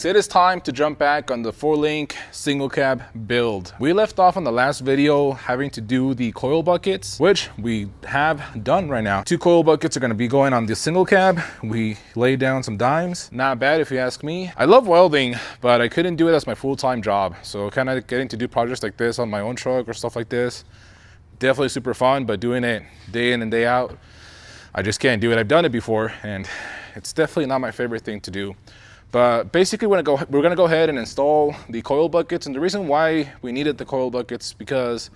So it is time to jump back on the 4-link single cab build. We left off on the last video having to do the coil buckets, which we have done right now. 2 coil buckets are going to be going on the single cab. We laid down some dimes. Not bad if you ask me. I love welding, but I couldn't do it as my full-time job. So kind of getting to do projects like this on my own truck or stuff like this, definitely super fun, but doing it day in and day out, I just can't do it. I've done it before and it's definitely not my favorite thing to do. But basically we're gonna go ahead and install the coil buckets. And the reason why we needed the coil buckets because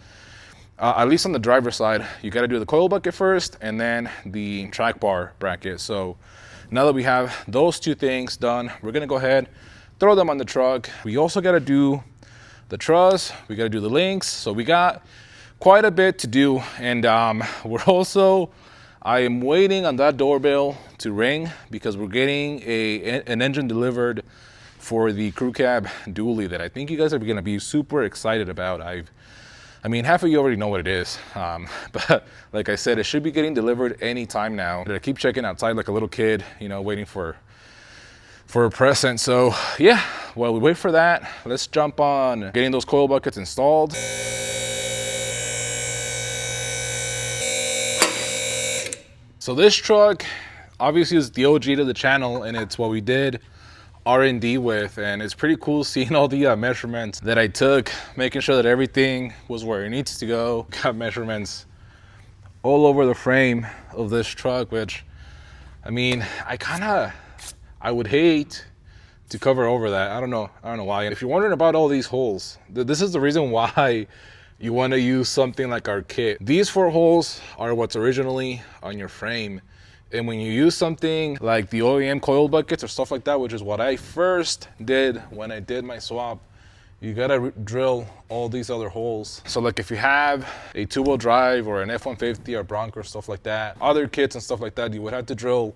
at least on the driver's side, you gotta do the coil bucket first and then the track bar bracket. So now that we have those 2 things done, we're gonna go ahead, throw them on the truck. We also gotta do the truss, we gotta do the links. So we got quite a bit to do. And I am waiting on that doorbell to ring because we're getting an engine delivered for the crew cab dually that I think you guys are going to be super excited about. I mean, half of you already know what it is, but like I said, it should be getting delivered anytime now. I keep checking outside like a little kid, you know, waiting for a present. So yeah, while we wait for that, let's jump on getting those coil buckets installed. So this truck obviously is the OG to the channel, and it's what we did R&D with, and it's pretty cool seeing all the measurements that I took, making sure that everything was where it needs to go. Got measurements all over the frame of this truck, which, I mean, I would hate to cover over that. I don't know why. And if you're wondering about all these holes, this is the reason why you want to use something like our kit. These 4 holes are what's originally on your frame. And when you use something like the OEM coil buckets or stuff like that, which is what I first did when I did my swap, you gotta drill all these other holes. So like if you have a 2-wheel drive or an F-150 or Bronco or stuff like that, other kits and stuff like that, you would have to drill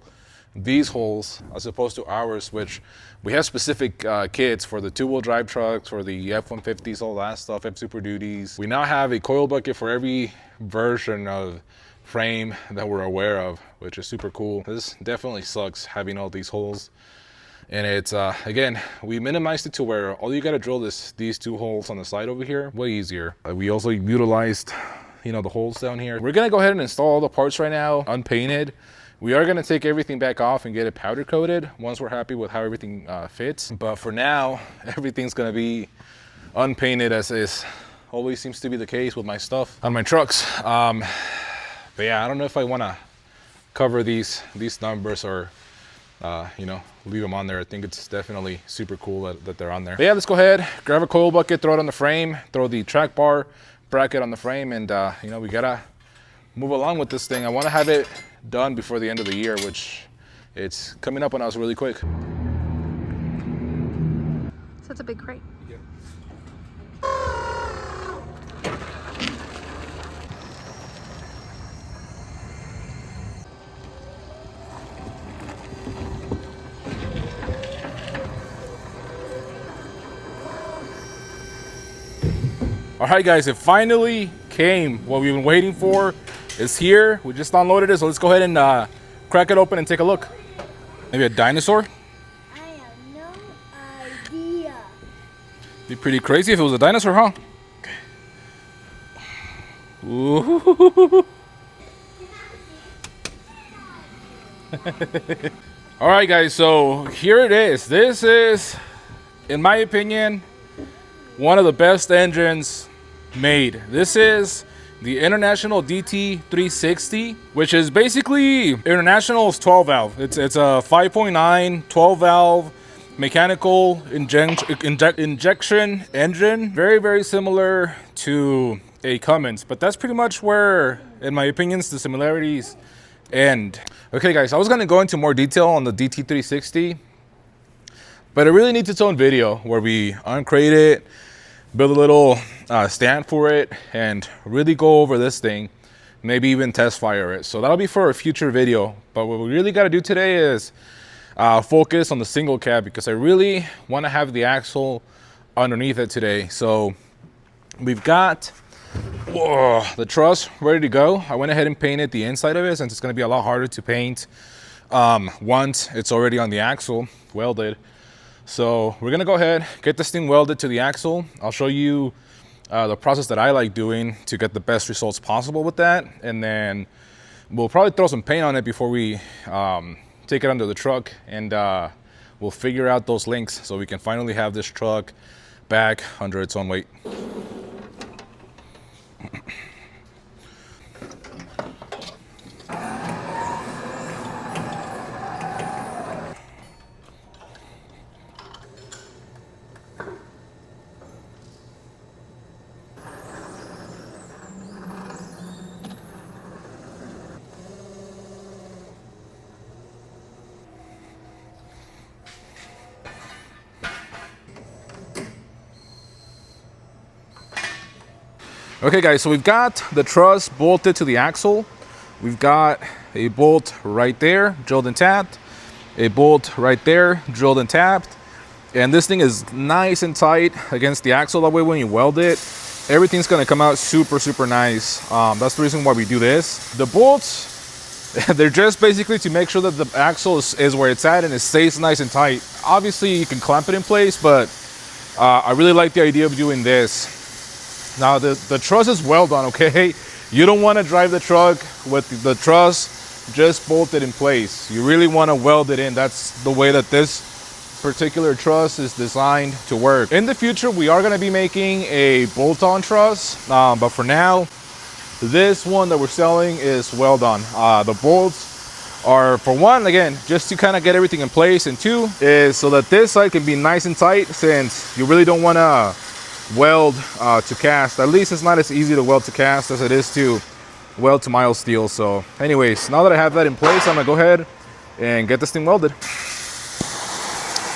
these holes as opposed to ours, which we have specific kits for the 2-wheel drive trucks, for the F-150s, all that stuff, F-Super Duties. We now have a coil bucket for every version of frame that we're aware of, which is super cool. This definitely sucks having all these holes. And it's, again, we minimized it to where all you gotta drill is these 2 holes on the side over here, way easier. We also utilized, you know, the holes down here. We're gonna go ahead and install all the parts right now, unpainted. We are gonna take everything back off and get it powder coated once we're happy with how everything fits. But for now, everything's gonna be unpainted, as is always seems to be the case with my stuff on my trucks. But yeah, I don't know if I wanna cover these numbers or you know, leave them on there. I think it's definitely super cool that they're on there. But yeah, let's go ahead, grab a coil bucket, throw it on the frame, throw the track bar bracket on the frame, and you know, we gotta move along with this thing. I wanna have it done before the end of the year, which it's coming up on us really quick. So it's a big crate. Yep. All right, guys, it finally came. What we've been waiting for is here. We just unloaded it, so let's go ahead and crack it open and take a look. Maybe a dinosaur? I have no idea. Be pretty crazy if it was a dinosaur, huh? Okay. Ooh. All right, guys, so here it is. This is, in my opinion, one of the best engines made. This is the International DT360, which is basically International's 12 valve. It's a 5.9 12 valve mechanical injection engine. Very, very similar to a Cummins, but that's pretty much where, in my opinion, the similarities end. Okay, guys, I was gonna go into more detail on the DT360, but it really needs its own video where we uncrate it, build a little stand for it, and really go over this thing, maybe even test fire it. So that'll be for a future video. But what we really got to do today is focus on the single cab, because I really want to have the axle underneath it today. So we've got the truss ready to go. I went ahead and painted the inside of it, since it's going to be a lot harder to paint once it's already on the axle welded. So we're gonna go ahead, get this thing welded to the axle. I'll show you the process that I like doing to get the best results possible with that. And then we'll probably throw some paint on it before we take it under the truck, and we'll figure out those links so we can finally have this truck back under its own weight. Okay guys, so we've got the truss bolted to the axle. We've got a bolt right there, drilled and tapped. A bolt right there, drilled and tapped. And this thing is nice and tight against the axle. That way when you weld it, everything's gonna come out super, super nice. That's the reason why we do this. The bolts, they're just basically to make sure that the axle is where it's at and it stays nice and tight. Obviously you can clamp it in place, but I really like the idea of doing this. Now the truss is weld on, okay? You don't want to drive the truck with the truss just bolted in place. You really want to weld it in. That's the way that this particular truss is designed to work. In the future, we are going to be making a bolt-on truss, but for now, this one that we're selling is weld on. The bolts are, for one, again, just to kind of get everything in place, and two is so that this side can be nice and tight, since you really don't want to weld to cast. At least it's not as easy to weld to cast as it is to weld to mild steel. So anyways, now that I have that in place, I'm gonna go ahead and get this thing welded.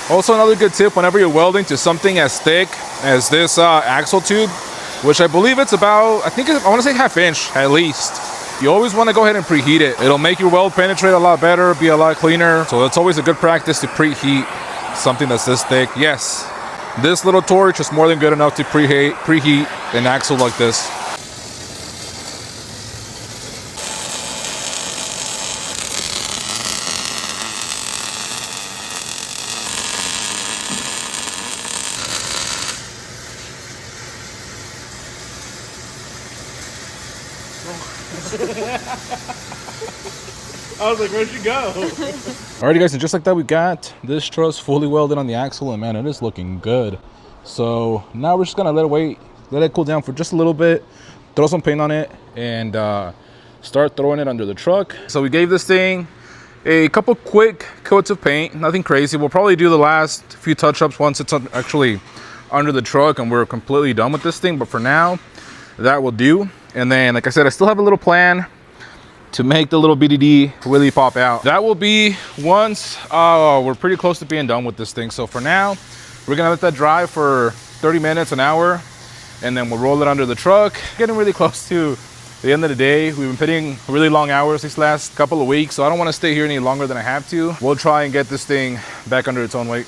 Also, another good tip whenever you're welding to something as thick as this axle tube, which I believe it's about, I want to say ½ inch at least. You always want to go ahead and preheat it. It'll make your weld penetrate a lot better, be a lot cleaner. So it's always a good practice to preheat something that's this thick. Yes, this little torch is more than good enough to preheat an axle like this. I was like, where'd you go? Alrighty guys, and just like that, we got this truss fully welded on the axle, and man, it is looking good. So now we're just gonna let it cool down for just a little bit, throw some paint on it, and start throwing it under the truck. So we gave this thing a couple quick coats of paint, nothing crazy. We'll probably do the last few touch-ups once it's actually under the truck and we're completely done with this thing, but for now, that will do. And then, like I said, I still have a little plan to make the little BDD really pop out. That will be once we're pretty close to being done with this thing. So for now, we're gonna let that dry for 30 minutes, an hour, and then we'll roll it under the truck. Getting really close to the end of the day. We've been putting really long hours these last couple of weeks, so I don't wanna stay here any longer than I have to. We'll try and get this thing back under its own weight.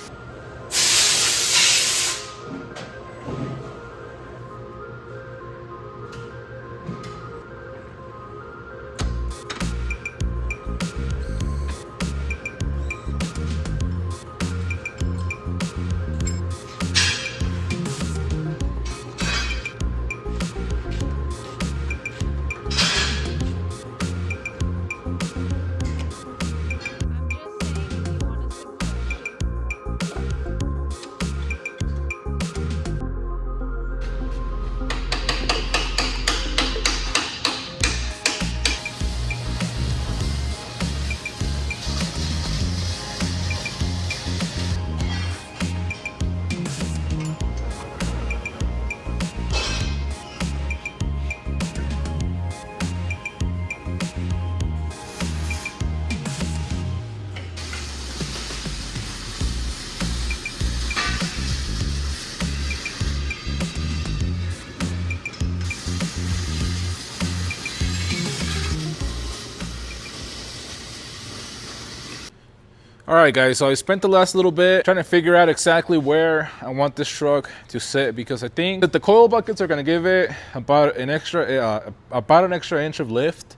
All right, guys, so I spent the last little bit trying to figure out exactly where I want this truck to sit, because I think that the coil buckets are going to give it about an extra inch of lift.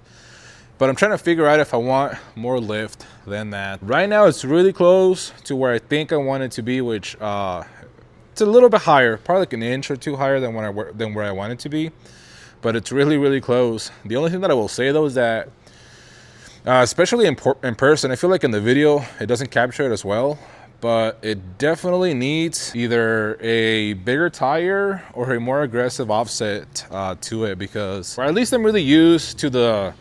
But I'm trying to figure out if I want more lift than that. Right now, it's really close to where I think I want it to be, which it's a little bit higher, probably like an inch or two higher than where I want it to be. But it's really, really close. The only thing that I will say though is that, especially in person, I feel like in the video it doesn't capture it as well. But it definitely needs either a bigger tire or a more aggressive offset to it, because, or at least I'm really used to the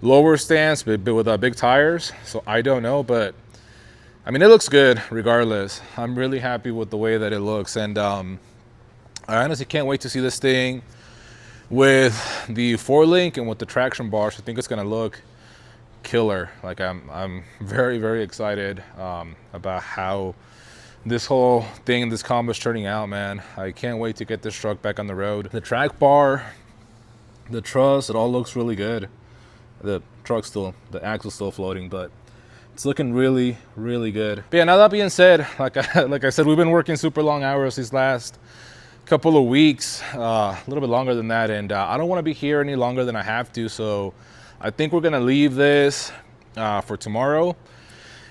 lower stance but with big tires, so I don't know. But I mean, it looks good regardless. I'm really happy with the way that it looks, and I honestly can't wait to see this thing with the 4-link and with the traction bars. I think it's gonna look killer. Like I'm very, very excited about how this whole thing, this combo is turning out, man. I can't wait to get this truck back on the road. The track bar, the truss, it all looks really good. The truck's still, the axle's still floating, but it's looking really, really good. But yeah, now that being said, like I said, we've been working super long hours these last couple of weeks, a little bit longer than that, and I don't want to be here any longer than I have to, so I think we're gonna leave this for tomorrow,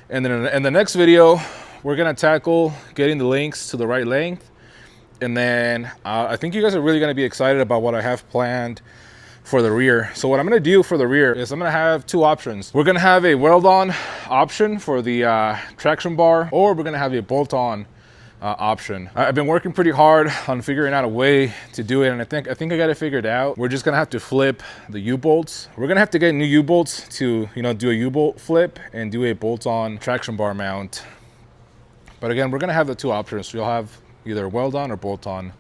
and then in the next video we're gonna tackle getting the links to the right length, and then I think you guys are really gonna be excited about what I have planned for the rear. So what I'm gonna do for the rear is I'm gonna have two options. We're gonna have a weld-on option for the traction bar, or we're gonna have a bolt-on option. I've been working pretty hard on figuring out a way to do it, and I think I got it figured out. We're just gonna have to flip the U-bolts. We're gonna have to get new U-bolts to, you know, do a U-bolt flip and do a bolt-on traction bar mount. But again, we're gonna have the two options. So you'll have either weld-on or bolt-on.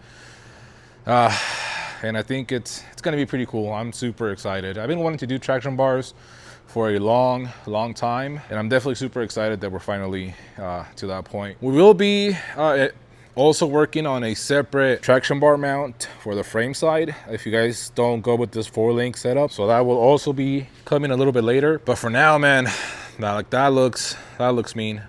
And I think it's gonna be pretty cool. I'm super excited. I've been wanting to do traction bars for a long time, and I'm definitely super excited that we're finally to that point. We will be also working on a separate traction bar mount for the frame side if you guys don't go with this 4-link setup, so that will also be coming a little bit later. But for now, man, that looks mean.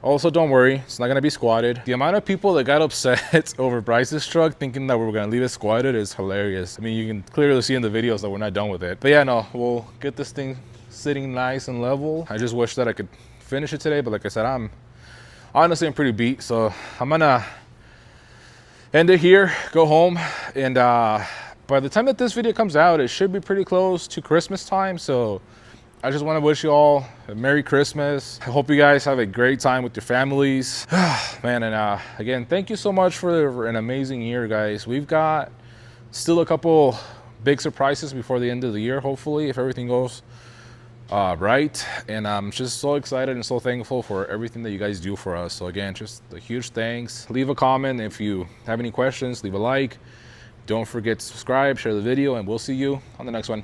Also, don't worry, it's not gonna be squatted. The amount of people that got upset over Bryce's truck thinking that we were gonna leave it squatted is hilarious. I mean, you can clearly see in the videos that we're not done with it. But yeah, no, we'll get this thing sitting nice and level. I just wish that I could finish it today, but like I said, I'm pretty beat, so I'm gonna end it here, go home, and by the time that this video comes out, it should be pretty close to Christmas time. So I just want to wish you all a Merry Christmas. I hope you guys have a great time with your families. Man, and again, thank you so much for an amazing year, guys. We've got still a couple big surprises before the end of the year, hopefully, if everything goes right. And I'm just so excited and so thankful for everything that you guys do for us. So again, just a huge thanks. Leave a comment if you have any questions, leave a like. Don't forget to subscribe, share the video, and we'll see you on the next one.